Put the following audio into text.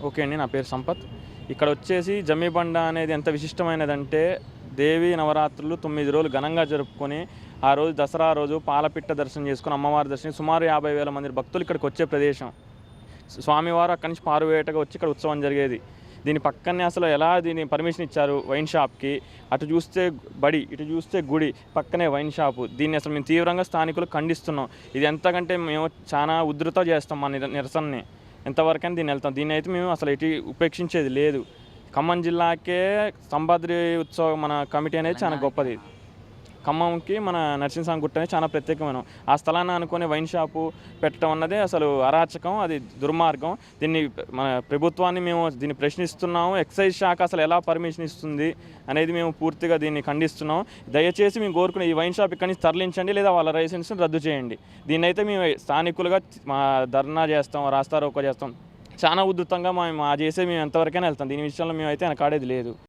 Okay అండి. నా పేరు సంపత్. ఇక్కడ వచ్చేసి జమ్మిబండ అనేది ఎంత విశిష్టమైనదంటే, దేవీ నవరాత్రులు 9 రోజులు ఘనంగా జరుపుకొని, ఆ రోజు దసరా రోజు పాలపిట్ట దర్శనం చేసుకొని, అమ్మవారి దర్శనం సుమారు 50,000 మంది భక్తులు ఇక్కడికి వచ్చే ప్రదేశం. స్వామివారు అక్కడి నుంచి పారువేటగా వచ్చి ఇక్కడ ఉత్సవం జరిగేది. దీని పక్కనే అసలు ఎలా దీని పర్మిషన్ ఇచ్చారు వైన్ షాప్‌కి. అటు చూస్తే బడి, ఇటు చూస్తే గుడి, పక్కనే వైన్ షాపు. దీన్ని అసలు మేము తీవ్రంగా స్థానికులు ఖండిస్తున్నాం. ఇది ఎంతకంటే మేము చాలా ఉధృత చేస్తాం మా నిరసనని. ఎంతవరకైనా దీన్నెళ్తాం. దీన్నయితే మేము అసలు ఎటు ఉపేక్షించేది లేదు. ఖమ్మం జిల్లాకే సంభాద్రి ఉత్సవం మన కమిటీ అనేది చాలా గొప్పది. ఖమ్మంకి మన నరసింహస్వామి గుట్ట అనేది చాలా ప్రత్యేకమైన. ఆ స్థలాన్ని అనుకుని వైన్ షాపు పెట్టడం అన్నదే అసలు అరాచకం, అది దుర్మార్గం. దీన్ని మన ప్రభుత్వాన్ని మేము దీన్ని ప్రశ్నిస్తున్నాము. ఎక్సైజ్ శాఖ అసలు ఎలా పర్మిషన్ ఇస్తుంది అనేది మేము పూర్తిగా దీన్ని ఖండిస్తున్నాం. దయచేసి మేము కోరుకునే ఈ వైన్ షాప్ ఇక్కడి నుంచి తరలించండి, లేదా వాళ్ళ లైసెన్స్ని రద్దు చేయండి. దీన్నైతే మేము స్థానికులుగా మా ధర్నా చేస్తాం, రాస్తారోకో చేస్తాం. చాలా ఉధృతంగా మేము చేసే మేము ఎంతవరకైనా వెళ్తాం. దీని విషయంలో మేమైతే వెనకాడేది లేదు.